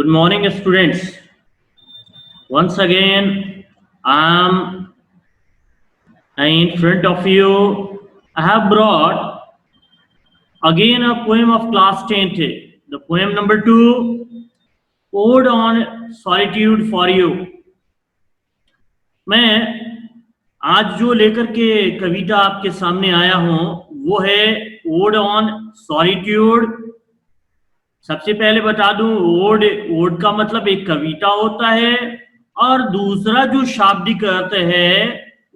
Good morning, students. Once again, I'm in front of you. I have brought again a poem of class 10th. The poem number 2, Ode on Solitude for You. मैं आज जो लेकर के कविता आपके सामने आया हूं वो है ओड ऑन सॉलिट्यूड। सबसे पहले बता दूं, ओड का मतलब एक कविता होता है और दूसरा जो शाब्दिक अर्थ है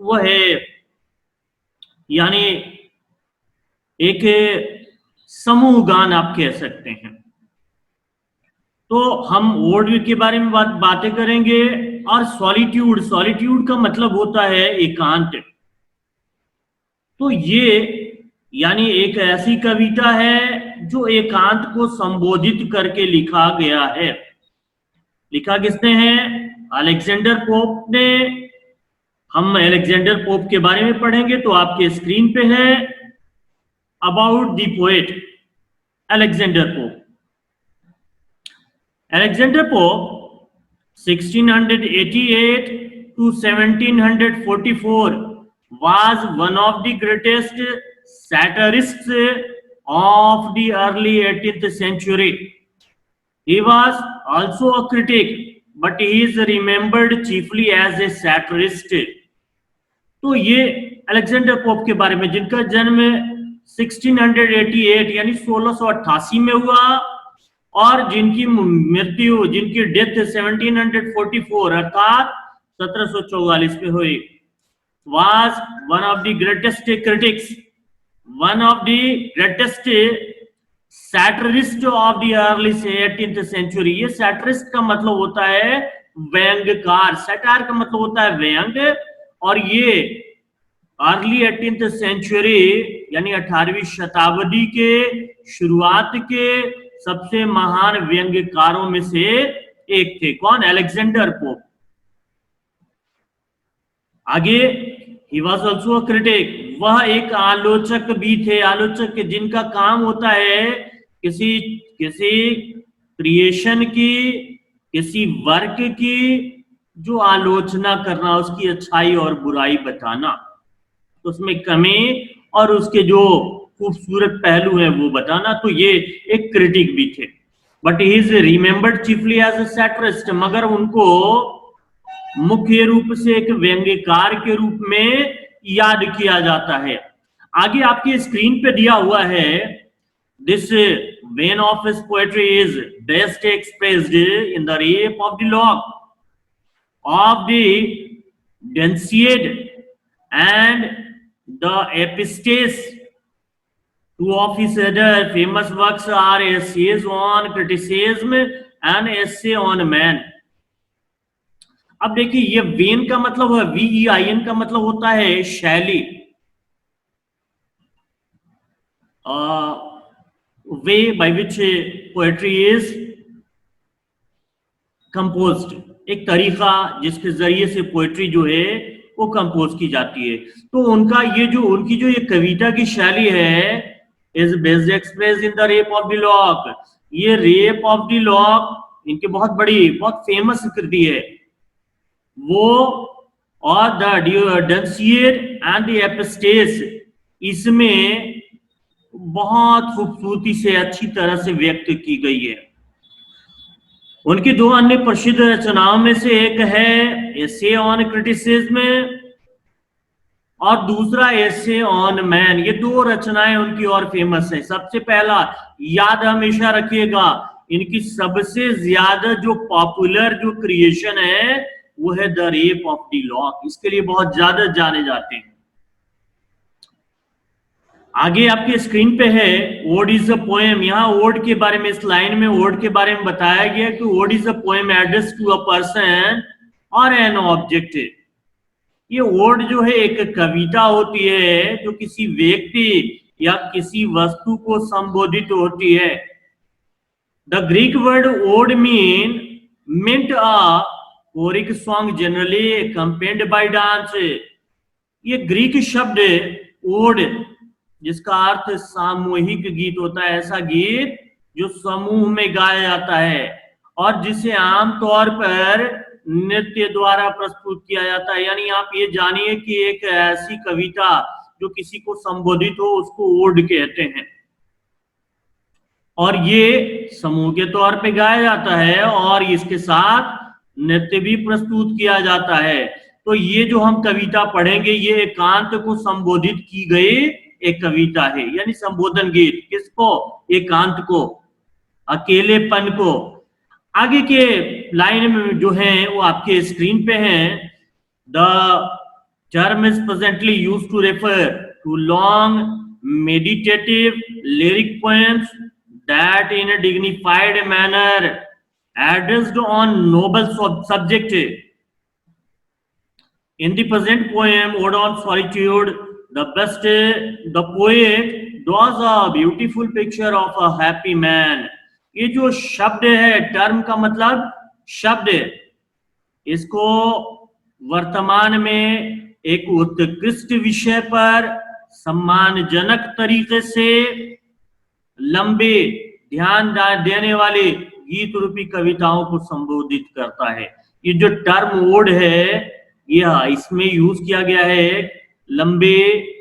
वो है यानी एक समूह गान आप कह सकते हैं। तो हम ओड के बारे में बातें करेंगे। और सॉलिट्यूड का मतलब होता है एकांत। तो ये यानी एक ऐसी कविता है जो एकांत को संबोधित करके लिखा गया है। लिखा किसने है? अलेक्जेंडर पोप ने। हम अलेक्जेंडर पोप के बारे में पढ़ेंगे तो आपके स्क्रीन पे है about the poet Alexander pope. Alexander Pope 1688 to 1744 was one of the greatest satirists of the early 18th century. He was also a critic, but he is remembered chiefly as a satirist. तो ये Alexander pope के बारे में, जिनका जन्म 1688 यानी 1688 में हुआ और जिनकी मृत्यु, जिनकी डेथ 1744 अर्थात 1744 में हुई। was one of the greatest critics, one of the greatest satirist of the early 18th century। ये satirist का मतलब होता है व्यंग्यकार, सैटायर का मतलब होता है व्यंग्य, और ये अर्ली 18th सेंचुरी यानी 18वीं शताब्दी के शुरुआत के सबसे महान व्यंग्यकारों में से एक थे। कौन? Alexander Pope. आगे, ही वॉज ऑल्सो अ क्रिटिक, वह एक आलोचक भी थे। आलोचक जिनका काम होता है किसी क्रिएशन की, किसी वर्क की जो आलोचना करना, उसकी अच्छाई और बुराई बताना, उसमें कमी और उसके जो खूबसूरत पहलू है वो बताना। तो ये एक क्रिटिक भी थे। But he is remembered chiefly as a satirist, मगर उनको मुख्य रूप से एक व्यंग्यकार के रूप में याद किया जाता है। आगे आपकी स्क्रीन पे दिया हुआ है, this vein of his poetry is best expressed in the rape of the lock of the Dunciad and the Epistes. Two of his other famous works are essays on criticism and essay on man. अब देखिए, ये when का मतलब है VEIN का मतलब होता है शैली, way by which poetry is composed, एक तरीका जिसके जरिए से पोएट्री जो है वो कंपोज की जाती है। तो उनकी जो ये कविता की शैली है is best express in the rape of the lock. ये रेप ऑफ द लॉक इनकी बहुत बड़ी, बहुत फेमस कृति है वो, और द डंसियर एंड द एपिस्टेस, इसमें बहुत खूबसूरती से अच्छी तरह से व्यक्त की गई है। उनकी दो अन्य प्रसिद्ध रचनाओं में से एक है एसे ऑन क्रिटिसिज्म और दूसरा एसे ऑन मैन। ये दो रचनाएं उनकी और फेमस है। सबसे पहला, याद हमेशा रखिएगा, इनकी सबसे ज्यादा जो पॉपुलर जो क्रिएशन है वो है the rape of the lock. इसके लिए बहुत ज्यादा जाने जाते हैं। आगे आपके स्क्रीन पे है ओड इज अ पोएम। यहाँ ओड के बारे में, इस लाइन में ओड के बारे में बताया गया कि ode is a poem address to a person और एन ऑब्जेक्ट। ये ओड जो है एक कविता होती है जो किसी व्यक्ति या किसी वस्तु को संबोधित होती है। The Greek word ode meant a choric song generally accompanied by dance। ये ग्रीक शब्द ओड, जिसका अर्थ सामूहिक गीत होता है, ऐसा गीत जो समूह में गाया जाता है और जिसे आमतौर पर नृत्य द्वारा प्रस्तुत किया जाता है। यानी आप ये जानिए कि एक ऐसी कविता जो किसी को संबोधित हो उसको ओड कहते हैं, और ये समूह के तौर पे गाया जाता है और इसके साथ नृत्य भी प्रस्तुत किया जाता है। तो ये जो हम कविता पढ़ेंगे ये एकांत को संबोधित की गई एक कविता है, यानी संबोधन गीत। किसको? एकांत को, अकेलेपन को। आगे के लाइन में जो है वो आपके स्क्रीन पे हैं। The term is presently used to refer to long meditative lyric poems that in a dignified manner addressed on noble subject. In the present poem Ode on Solitude, the poet draws a beautiful picture of a happy man. ये जो शब्द है, term का मतलब शब्द, इसको वर्तमान में एक उत्कृष्ट विषय पर सम्मानजनक तरीके से लंबे ध्यान देने वाले गीत रूपी कविताओं को संबोधित करता है। ये जो टर्म ओड है यह इसमें यूज किया गया है लंबे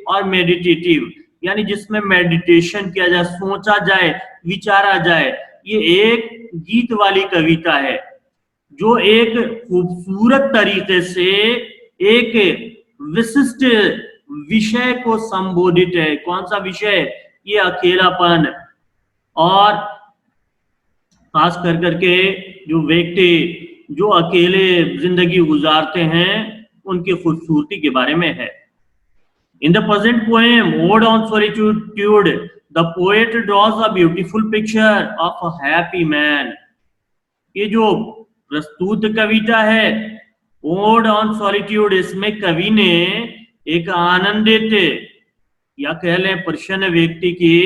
और मेडिटेटिव, यानी जिसमें मेडिटेशन किया जाए, सोचा जाए, विचारा जाए। ये एक गीत वाली कविता है जो एक खूबसूरत तरीके से एक विशिष्ट विषय को संबोधित है। कौन सा विषय? ये अकेलापन, और खास कर करके जो व्यक्ति जो अकेले जिंदगी गुजारते हैं उनकी खूबसूरती के बारे में है। In the present poem Ode on Solitude, the poet draws a beautiful picture of a happy man. ये जो प्रस्तुत कविता है ओड ऑन सॉलिट्यूड, इसमें कवि ने एक आनंदित या कह लें प्रसन्न व्यक्ति की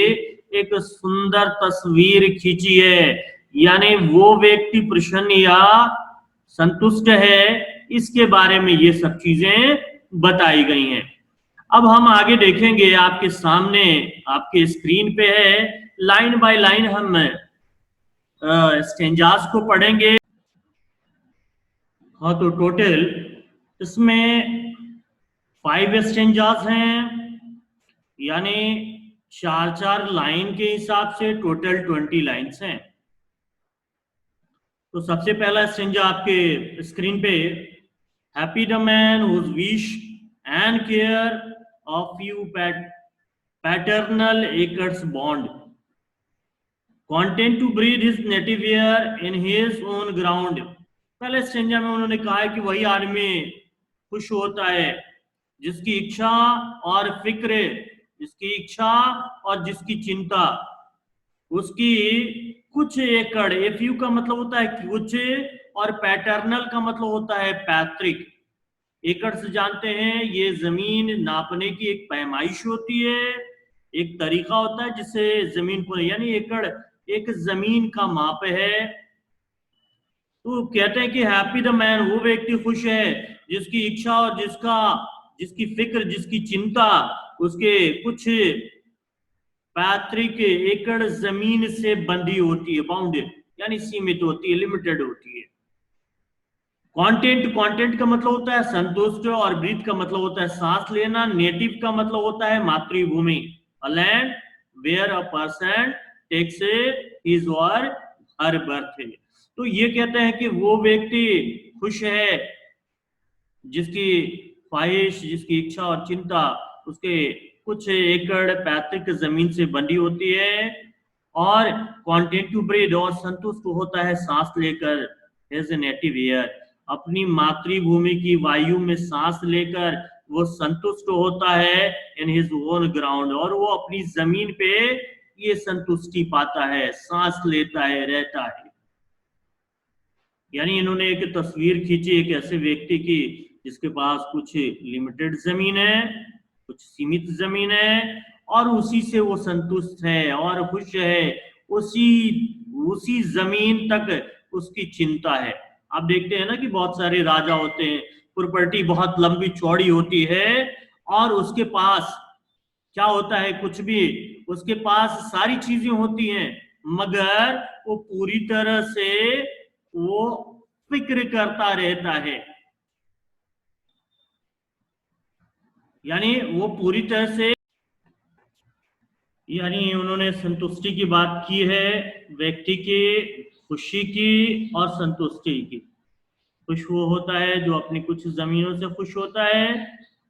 एक सुंदर तस्वीर खींची है। यानी वो व्यक्ति प्रसन्न या संतुष्ट है, इसके बारे में ये सब चीजें बताई गई हैं। अब हम आगे देखेंगे, आपके सामने आपके स्क्रीन पे है, लाइन बाय लाइन हम स्टेंजास को पढ़ेंगे। हाँ, तो टोटल इसमें 5 स्टेंजास हैं, यानी 4-4 लाइन के हिसाब से टोटल 20 लाइन्स हैं। तो सबसे पहला स्टेंजा आपके स्क्रीन पे, happy the man whose wish and care of you paternal acres bond, content to breathe his native air in his own ground। पहले स्टेंजा में उन्होंने कहा है कि वही आदमी खुश होता है जिसकी इच्छा और फिक्र, जिसकी इच्छा और जिसकी चिंता उसकी कुछ एकड़, एफयू का मतलब होता है कुछ, और पैटर्नल का मतलब होता है पैतृक। एकड़ से जानते हैं ये जमीन नापने की एक पैमाइश होती है, एक तरीका होता है जिससे जमीन को, यानी एकड़ एक जमीन का माप है। तो कहते हैं कि हैप्पी द मैन, वो व्यक्ति खुश है जिसकी इच्छा और जिसकी फिक्र, जिसकी चिंता उसके कुछ पैतृक एकड़ जमीन से बंधी होती है, बाउंडेड यानी सीमित होती है, लिमिटेड होती है। कंटेंट का मतलब होता है संतुष्ट, और ब्रीथ का मतलब होता है सांस लेना। नेटिव का मतलब होता है मातृभूमि, a land where a person takes his or her birth. तो ये कहते हैं कि वो व्यक्ति खुश है जिसकी ख्वाहिश, जिसकी इच्छा और चिंता उसके कुछ एकड़ पैतृक जमीन से बंधी होती है, और कंटेंट टू ब्रीथ, और संतुष्ट होता है सांस लेकर, हिज नेटिव एयर, अपनी मातृभूमि की वायु में सांस लेकर वो संतुष्ट होता है, इन हिज ओन ग्राउंड, और वो अपनी जमीन पे ये संतुष्टि पाता है, सांस लेता है, रहता है। यानी इन्होंने एक तस्वीर खींची एक ऐसे व्यक्ति की जिसके पास कुछ लिमिटेड जमीन है, कुछ सीमित जमीन है, और उसी से वो संतुष्ट है और खुश है, उसी जमीन तक उसकी चिंता है। आप देखते हैं ना कि बहुत सारे राजा होते हैं, प्रॉपर्टी बहुत लंबी चौड़ी होती है, और उसके पास क्या होता है, कुछ भी, उसके पास सारी चीजें होती हैं, मगर वो पूरी तरह से वो फिक्र करता रहता है, यानी वो पूरी तरह से, यानी उन्होंने संतुष्टि की बात की है, व्यक्ति की खुशी की और संतुष्टि की। खुश वो होता है जो अपनी कुछ जमीनों से खुश होता है,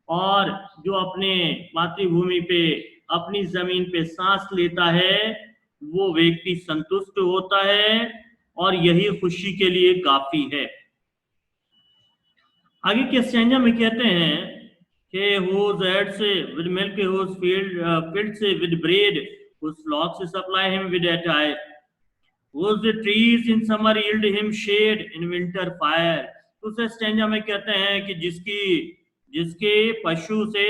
और जो अपने मातृभूमि पे, अपनी जमीन पे सांस लेता है, वो व्यक्ति संतुष्ट होता है, और यही खुशी के लिए काफी है। आगे के स्टैंजा में कहते हैं कि whose herds with milk, whose fields with bread, whose flocks supply him with attire, whose trees in summer yield him shade, in winter fire। दूसरे स्टैंजा में कहते हैं कि जिसके पशु से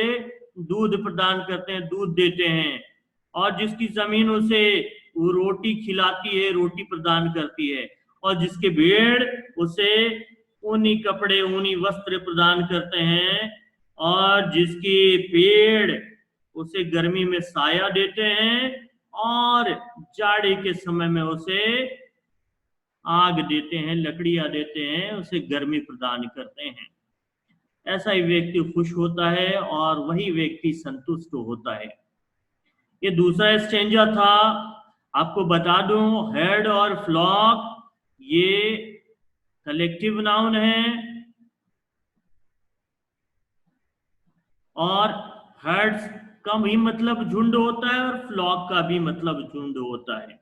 दूध प्रदान करते हैं, दूध देते हैं, और जिसकी जमीन उसे वो रोटी खिलाती है, रोटी प्रदान करती है, और जिसके भेड़ उसे ऊनी कपड़े, ऊनी वस्त्र प्रदान करते हैं, और जिसके पेड़ उसे गर्मी में साया देते हैं, और जाड़े के समय में उसे आग देते हैं, लकड़ियां देते हैं, उसे गर्मी प्रदान करते हैं। ऐसा ही व्यक्ति खुश होता है और वही व्यक्ति संतुष्ट होता है। ये दूसरा स्टेंजा था। आपको बता दूं, हेड और फ्लॉक ये कलेक्टिव नाउन है, और हर्ड्स का भी मतलब झुंड होता है और फ्लॉक का भी मतलब झुंड होता है।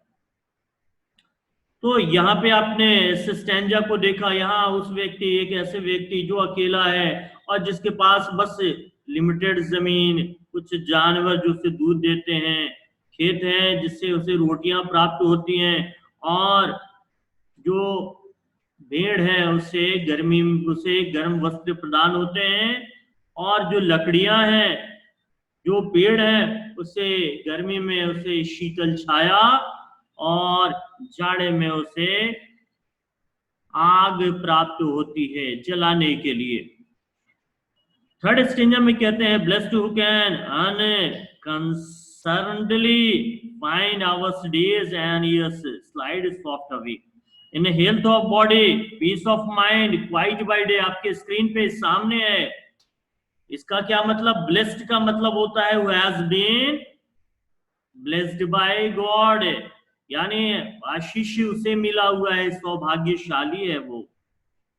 तो यहाँ पे आपने इस स्टैंजा को देखा, यहाँ उस व्यक्ति, एक ऐसे व्यक्ति जो अकेला है और जिसके पास बस लिमिटेड जमीन, कुछ जानवर जो उसे दूध देते हैं, खेत हैं जिससे उसे रोटियां प्राप्त होती हैं, और जो भेड़ है उसे गर्म वस्त्र प्रदान होते हैं, और जो लकड़ियां हैं, जो पेड़ है, उसे गर्मी में उसे शीतल छाया, और जाड़े में उसे आग प्राप्त होती है जलाने के लिए। थर्ड स्टेंजा में कहते हैं, blessed who can unconcernedly find hours days and years slide soft away, in health of body, peace of mind, quiet by day. आपके स्क्रीन पे सामने है। इसका क्या मतलब? ब्लेस्ड का मतलब होता है who has been blessed by God, यानी आशीष उसे मिला हुआ है, सौभाग्यशाली है वो।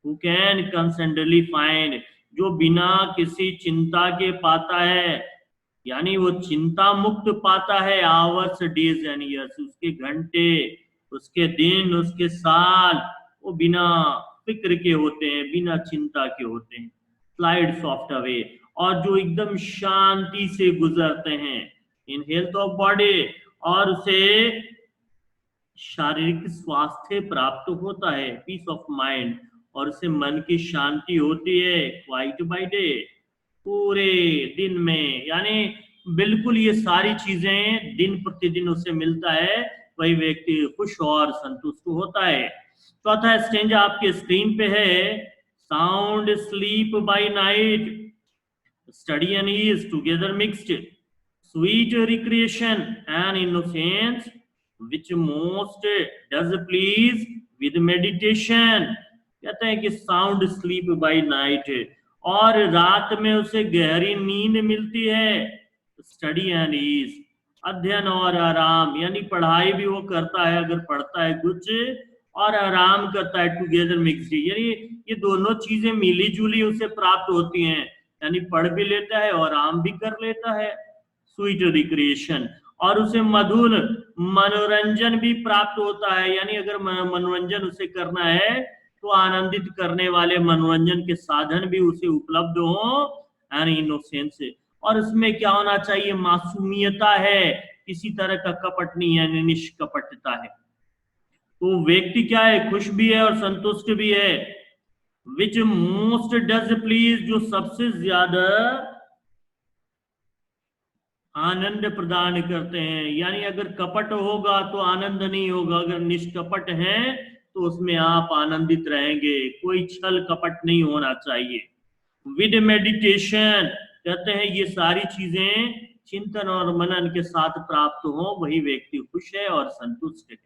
हु कैन कंसेंटली फाइंड, जो बिना किसी चिंता के पाता है, यानी वो चिंता मुक्त पाता है, आवर्स डेज एंड ईयर्स, उसके घंटे, उसके दिन, उसके साल, वो बिना फिक्र के होते हैं, बिना चिंता के होते हैं। स्लाइड सॉफ्ट अवे, और जो एकदम शांति से गुजरते हैं। इन हेल्थ ऑफ बॉडी, और उसे शारीरिक स्वास्थ्य प्राप्त होता है, पीस ऑफ माइंड, और उसे मन की शांति होती है, क्वाइट बाय डे, पूरे दिन में, यानी बिल्कुल ये सारी चीजें दिन प्रतिदिन उसे मिलता है, वही व्यक्ति खुश और संतुष्ट होता है। चौथा स्टेंजा आपके स्क्रीन पे है, sound sleep by night, study and ease together mixed, sweet recreation and innocence, which most does please with meditation। कहते हैं कि साउंड स्लीप बाय नाइट, और रात में उसे गहरी नींद मिलती है। स्टडी एंड ईज, अध्ययन और आराम, यानी पढ़ाई भी वो करता है अगर पढ़ता है कुछ, और आराम करता है, टुगेदर मिक्स्ड, यानी ये दोनों चीजें मिली जुली उसे प्राप्त होती हैं, यानी पढ़ भी लेता है और आराम भी कर लेता है। स्वीट रिक्रिएशन, और उसे मधुर मनोरंजन भी प्राप्त होता है, यानी अगर मनोरंजन उसे करना है तो आनंदित करने वाले मनोरंजन के साधन भी उसे उपलब्ध हो, एंड इनोसेंस, और उसमें क्या होना चाहिए? मासूमियता है, किसी तरह का कपट नहीं है, यानी निष्कपटता है। तो व्यक्ति क्या है? खुश भी है और संतुष्ट भी है। विच मोस्ट डज प्लीज, जो सबसे ज्यादा आनंद प्रदान करते हैं, यानी अगर कपट होगा तो आनंद नहीं होगा, अगर निष्कपट है तो उसमें आप आनंदित रहेंगे, कोई छल कपट नहीं होना चाहिए। विद मेडिटेशन, कहते हैं ये सारी चीजें चिंतन और मनन के साथ प्राप्त हो, वही व्यक्ति खुश है और संतुष्ट है।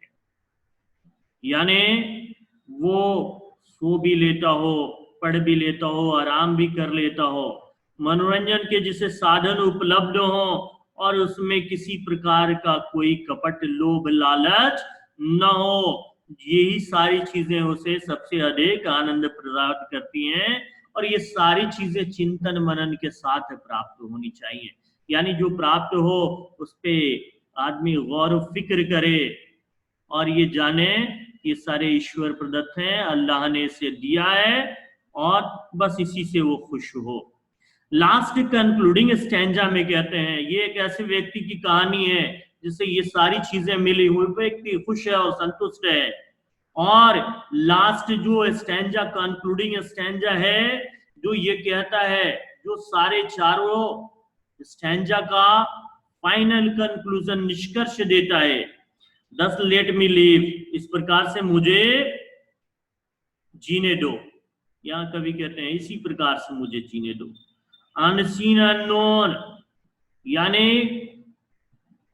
यानी वो सो भी लेता हो, पढ़ भी लेता हो, आराम भी कर लेता हो, मनोरंजन के जिसे साधन उपलब्ध हो और उसमें किसी प्रकार का कोई कपट, लोभ, लालच न हो, यही सारी चीजें उसे सबसे अधिक आनंद प्रदान करती हैं। और ये सारी चीजें चिंतन मनन के साथ प्राप्त होनी चाहिए। यानी जो प्राप्त हो उस पे आदमी गौर फिक्र करे और ये जाने कि ये सारे ईश्वर प्रदत्त हैं, अल्लाह ने इसे दिया है और बस इसी से वो खुश हो। लास्ट कंक्लूडिंग स्टैंजा में कहते हैं ये एक ऐसे व्यक्ति की कहानी है जिसे ये सारी चीजें मिली हुई, व्यक्ति खुश है और संतुष्ट है। और लास्ट जो स्टैंजा, कंक्लूडिंग स्टैंजा है, जो ये कहता है, जो सारे चारों स्टैंजा का फाइनल कंक्लूजन, निष्कर्ष देता है, दस लेट मी लीव, इस प्रकार से मुझे जीने दो, या कभी कहते हैं इसी प्रकार से मुझे जीने दो। अनसीन अननोन, यानी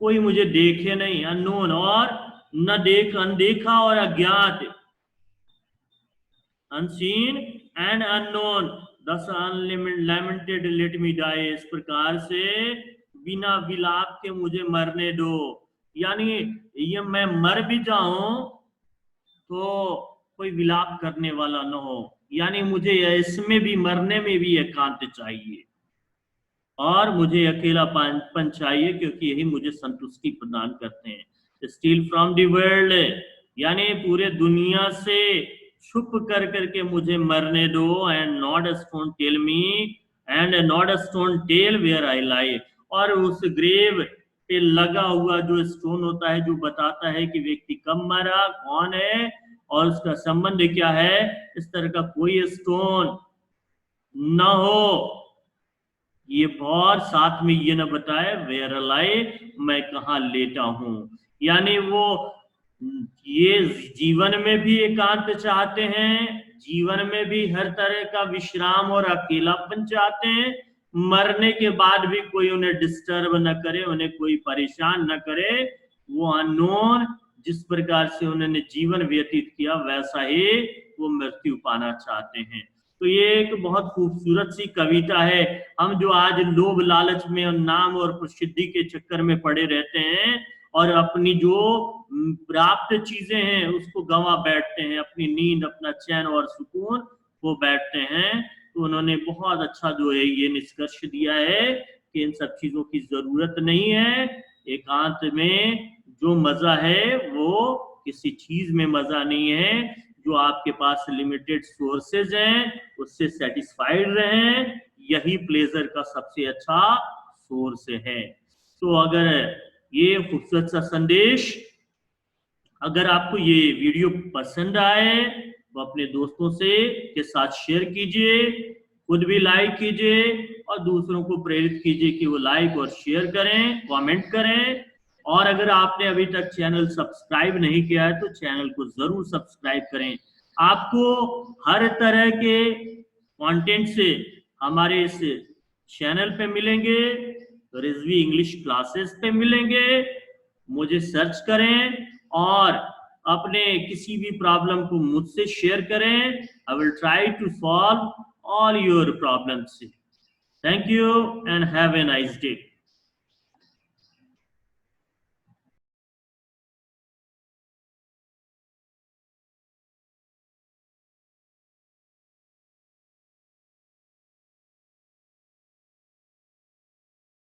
कोई मुझे देखे नहीं, अननोन और न देख, अनदेखा और अज्ञात, अनसीन एंड अननोन, दस अनलिमिटेड लेट मी डाई, इस प्रकार से बिना विलाप के मुझे मरने दो। यानी ये मैं मर भी जाऊं तो कोई विलाप करने वाला न हो, यानी मुझे इसमें भी, मरने में भी एकांत चाहिए और मुझे अकेलापन चाहिए, क्योंकि यही मुझे संतुष्टि प्रदान करते हैं। स्टील फ्रॉम द वर्ल्ड, यानी पूरे दुनिया से छुप कर करके मुझे मरने दो। And not a stone tell me, and not a stone tell where I lie, और उस ग्रेव पे लगा हुआ जो स्टोन होता है, जो बताता है कि व्यक्ति कब मरा, कौन है और उसका संबंध क्या है, इस तरह का कोई स्टोन न हो। ये बहुत साथ में ये न बताए वेयर लाई, मैं कहाँ लेटा हूं। यानी वो ये जीवन में भी एकांत चाहते हैं, जीवन में भी हर तरह का विश्राम और अकेलापन चाहते हैं, मरने के बाद भी कोई उन्हें डिस्टर्ब न करे, उन्हें कोई परेशान न करे। वो अननोन, जिस प्रकार से उन्होंने जीवन व्यतीत किया वैसा ही वो मृत्यु पाना चाहते हैं। तो ये एक बहुत खूबसूरत सी कविता है। हम जो आज लोभ लालच में और नाम और प्रसिद्धि के चक्कर में पड़े रहते हैं और अपनी जो प्राप्त चीजें हैं उसको गंवा बैठते हैं, अपनी नींद, अपना चैन और सुकून वो बैठते हैं, तो उन्होंने बहुत अच्छा जो है ये निष्कर्ष दिया है कि इन सब चीजों की जरूरत नहीं है। एकांत में जो मजा है वो किसी चीज में मजा नहीं है। जो आपके पास लिमिटेड सोर्सेज हैं उससे सेटिस्फाइड रहें, यही प्लेजर का सबसे अच्छा सोर्स है। तो अगर ये खूबसूरत सा संदेश, अगर आपको ये वीडियो पसंद आए तो अपने दोस्तों से के साथ शेयर कीजिए, खुद भी लाइक कीजिए और दूसरों को प्रेरित कीजिए कि वो लाइक और शेयर करें, कमेंट करें। और अगर आपने अभी तक चैनल सब्सक्राइब नहीं किया है तो चैनल को जरूर सब्सक्राइब करें। आपको हर तरह के कंटेंट से हमारे इस चैनल पे मिलेंगे, रिजवी इंग्लिश क्लासेस पे मिलेंगे। मुझे सर्च करें और अपने किसी भी प्रॉब्लम को मुझसे शेयर करें। I will try to solve all your problems. Thank you and have a nice day.